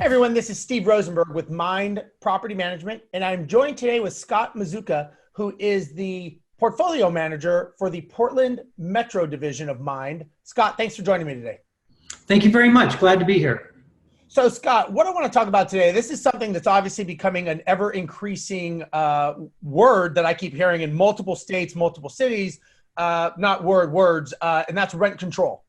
everyone, this is Steve Rosenberg with Mynd Property Management, and I'm joined today with Scott Mazzuca, who is the portfolio manager for the Portland Metro division of Mynd. Scott, thanks for joining me today. Thank you very much. Glad to be here. So Scott, what I want to talk about today, this is something that's obviously becoming an ever increasing word that I keep hearing in multiple states, multiple cities, not words, and that's rent control.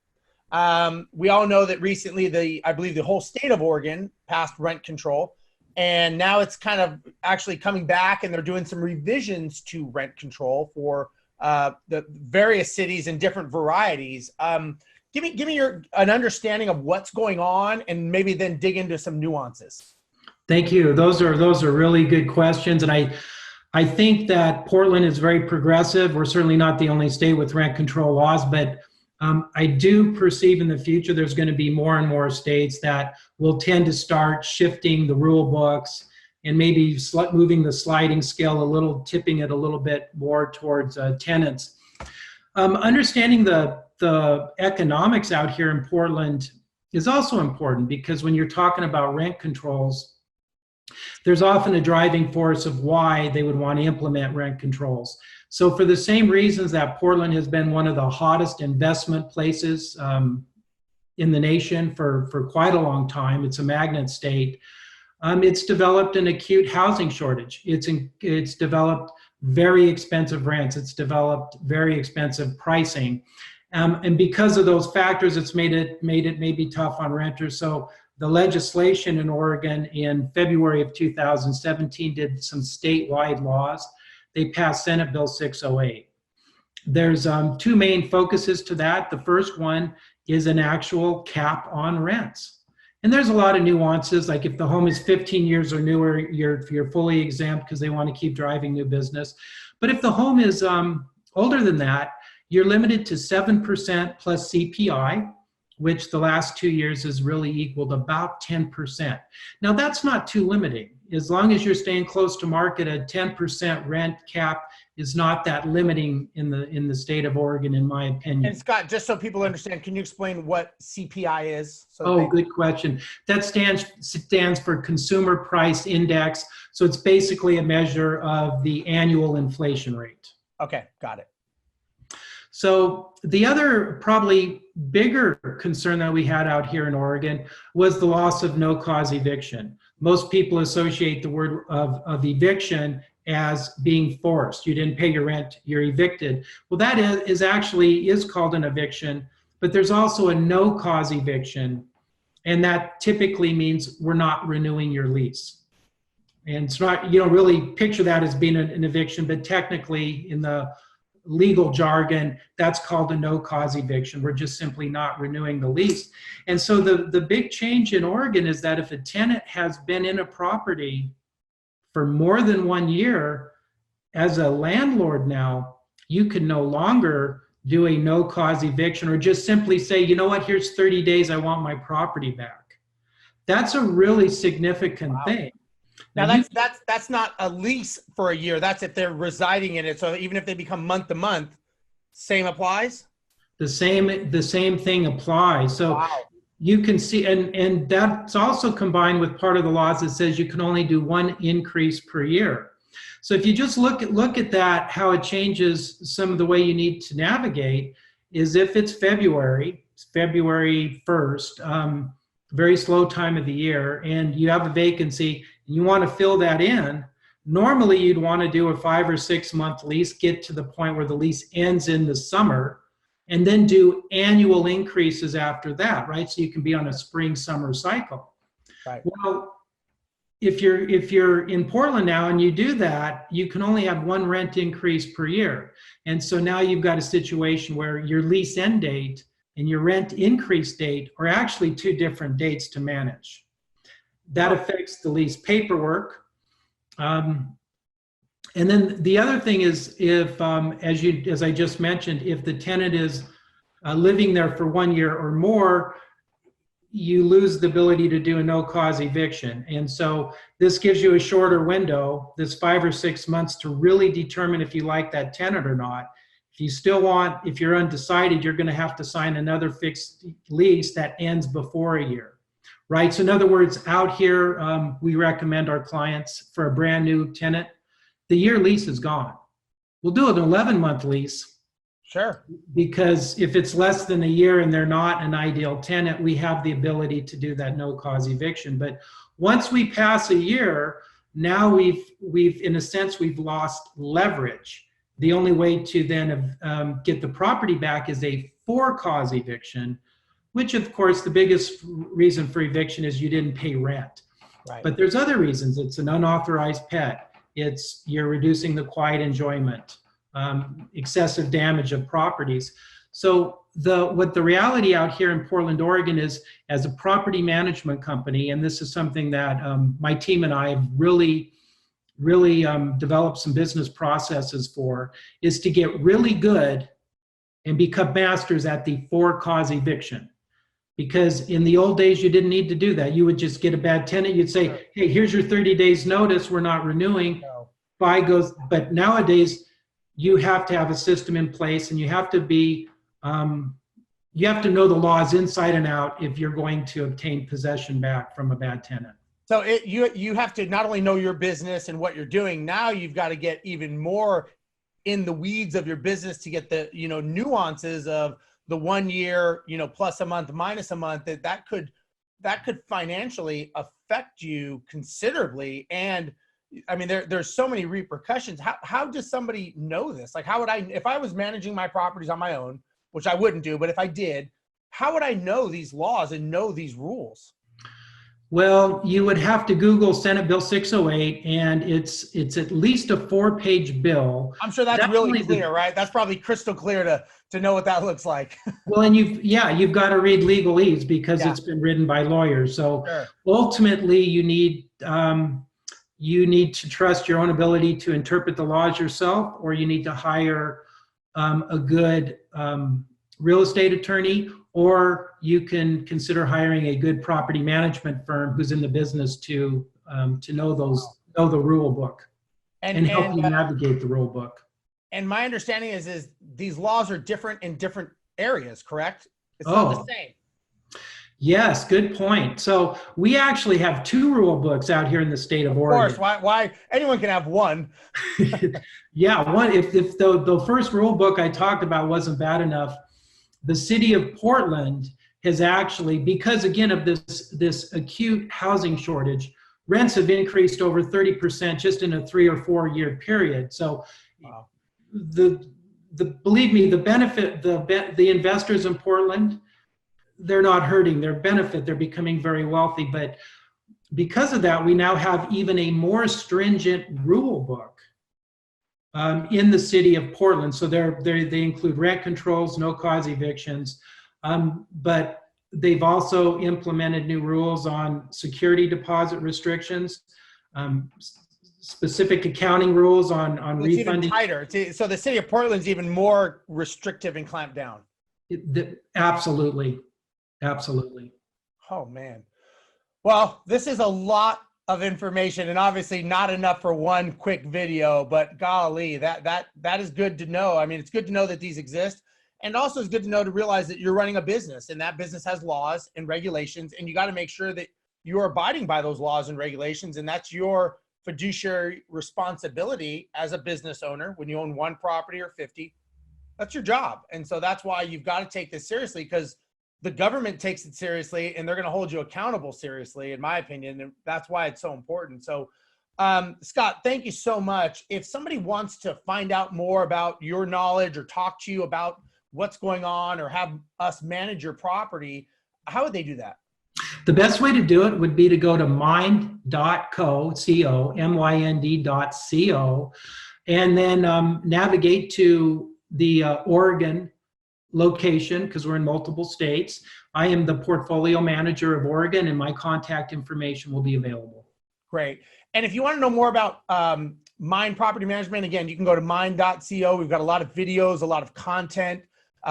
We all know that recently I believe the whole state of Oregon passed rent control, and now it's kind of actually coming back, and they're doing some revisions to rent control for the various cities and different varieties. Give me an understanding of what's going on, and maybe then dig into some nuances. Thank you. Those are really good questions, and I think that Portland is very progressive. We're certainly not the only state with rent control laws, but I do perceive in the future there's going to be more and more states that will tend to start shifting the rule books and maybe moving the sliding scale a little, tipping it a little bit more towards tenants. Understanding the economics out here in Portland is also important, because when you're talking about rent controls, there's often a driving force of why they would want to implement rent controls. So for the same reasons that Portland has been one of the hottest investment places in the nation for quite a long time, it's a magnet state, it's developed an acute housing shortage. It's developed very expensive rents. It's developed very expensive pricing. And because of those factors, it's made it maybe tough on renters. So the legislation in Oregon in February of 2017 did some statewide laws. They passed Senate Bill 608. There's two main focuses to that. The first one is an actual cap on rents. And there's a lot of nuances, like if the home is 15 years or newer, you're fully exempt because they want to keep driving new business. But if the home is older than that, you're limited to 7% plus CPI, which the last 2 years has really equaled about 10%. Now that's not too limiting. As long as you're staying close to market, a 10% rent cap is not that limiting in the state of Oregon, in my opinion. And Scott, just so people understand, can you explain what CPI is? Good question. That stands for Consumer Price Index. So it's basically a measure of the annual inflation rate. Okay, got it. So the other probably bigger concern that we had out here in Oregon was the loss of no-cause eviction. Most people associate the word of eviction as being forced. You didn't pay your rent, you're evicted. Well, that is actually called an eviction, but there's also a no-cause eviction, and that typically means we're not renewing your lease. And it's not, you don't really picture that as being an eviction, but technically in the legal jargon, that's called a no-cause eviction. We're just simply not renewing the lease. And so the big change in Oregon is that if a tenant has been in a property for more than 1 year, as a landlord now, you can no longer do a no-cause eviction or just simply say, you know what, here's 30 days, I want my property back. That's a really significant thing. Now that's not a lease for a year. That's if they're residing in it. So even if they become month to month, same applies? The same thing applies. So wow. You can see, and that's also combined with part of the laws that says you can only do one increase per year. So if you just look at that, how it changes some of the way you need to navigate is if it's February 1st, very slow time of the year, and you have a vacancy, and you want to fill that in, normally you'd want to do a 5 or 6 month lease, get to the point where the lease ends in the summer, and then do annual increases after that, right? So you can be on a spring-summer cycle. Right. Well, if you're in Portland now and you do that, you can only have one rent increase per year. And so now you've got a situation where your lease end date and your rent increase date are actually two different dates to manage. That affects the lease paperwork. And then the other thing is if, as I just mentioned, if the tenant is living there for 1 year or more, you lose the ability to do a no-cause eviction. And so this gives you a shorter window, this 5 or 6 months, to really determine if you like that tenant or not. If you're undecided, you're going to have to sign another fixed lease that ends before a year. right? So in other words, out here, we recommend our clients for a brand new tenant, the year lease is gone. We'll do an 11-month lease. Sure. Because if it's less than a year and they're not an ideal tenant, we have the ability to do that no cause eviction. But once we pass a year, now we've in a sense, we've lost leverage. The only way to then get the property back is a for cause eviction, which of course the biggest reason for eviction is you didn't pay rent. Right. But there's other reasons. It's an unauthorized pet. It's you're reducing the quiet enjoyment, excessive damage of properties. So what the reality out here in Portland, Oregon is, as a property management company, and this is something that my team and I have really developed some business processes for, is to get really good and become masters at the for cause eviction. Because in the old days, you didn't need to do that. You would just get a bad tenant. You'd say, hey, here's your 30 days notice. We're not renewing. Buy goes. But nowadays, you have to have a system in place, and you have to be, you have to know the laws inside and out if you're going to obtain possession back from a bad tenant. So you have to not only know your business and what you're doing, now you've got to get even more in the weeds of your business to get the, nuances of the 1 year, plus a month, minus a month, that could financially affect you considerably. And I mean, there's so many repercussions. How does somebody know this? Like, how would I, if I was managing my properties on my own, which I wouldn't do, but if I did, how would I know these laws and know these rules? Well, you would have to Google Senate Bill 608, and it's at least a 4-page bill. I'm sure that's really clear, right? That's probably crystal clear to know what that looks like. Well, and you've got to read legalese because it's been written by lawyers. So ultimately, you need to trust your own ability to interpret the laws yourself, or you need to hire a good real estate attorney, or you can consider hiring a good property management firm who's in the business to know the rule book and help you navigate the rule book. And my understanding is these laws are different in different areas, correct? It's not the same. Yes, good point. So we actually have 2 rule books out here in the state of Oregon. Of course, why anyone can have one. Yeah, one. If the first rule book I talked about wasn't bad enough, the city of Portland has actually, because again of this acute housing shortage, rents have increased over 30% just in a 3 or 4 year period. So believe me, the benefit, the investors in Portland, they're not hurting, they're becoming very wealthy. But because of that, we now have even a more stringent rule book in the city of Portland. So they include rent controls, no cause evictions, but they've also implemented new rules on security deposit restrictions, specific accounting rules on refunding. Even tighter. So the city of Portland's even more restrictive and clamped down. Absolutely. Oh man. Well, this is a lot of information, and obviously not enough for one quick video, but golly, that is good to know. I mean, it's good to know that these exist, and also it's good to realize that you're running a business, and that business has laws and regulations, and you got to make sure that you're abiding by those laws and regulations, and that's your fiduciary responsibility as a business owner. When you own 1 property or 50, that's your job. And so that's why you've got to take this seriously, because the government takes it seriously, and they're going to hold you accountable seriously, in my opinion. And that's why it's so important. So, Scott, thank you so much. If somebody wants to find out more about your knowledge or talk to you about what's going on or have us manage your property, how would they do that? The best way to do it would be to go to mind.co, mynd.co, and then navigate to the Oregon location, because we're in multiple states. I am the portfolio manager of Oregon, and my contact information will be available. Great. And if you want to know more about Mynd Property Management, again, you can go to mind.co. We've got a lot of videos, a lot of content.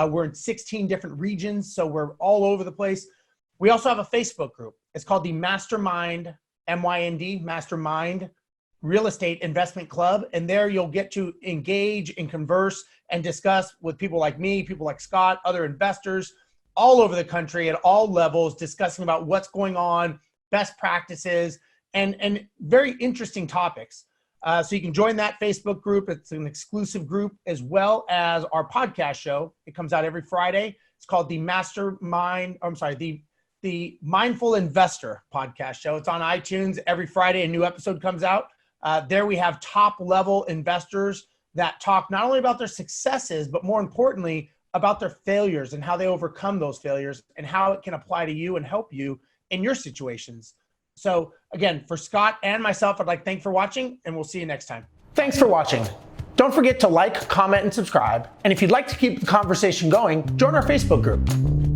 We're in 16 different regions, so we're all over the place. We also have a Facebook group. It's called the Mastermind, MYND, Mastermind Real Estate Investment Club. And there you'll get to engage and converse and discuss with people like me, people like Scott, other investors, all over the country at all levels, discussing about what's going on, best practices, and very interesting topics. So you can join that Facebook group. It's an exclusive group, as well as our podcast show. It comes out every Friday. It's called the the Mindful Investor podcast show. It's on iTunes. Every Friday, a new episode comes out. There we have top level investors that talk not only about their successes, but more importantly, about their failures and how they overcome those failures and how it can apply to you and help you in your situations. So again, for Scott and myself, I'd like to thank you for watching, and we'll see you next time. Thanks for watching. Don't forget to like, comment, and subscribe. And if you'd like to keep the conversation going, join our Facebook group.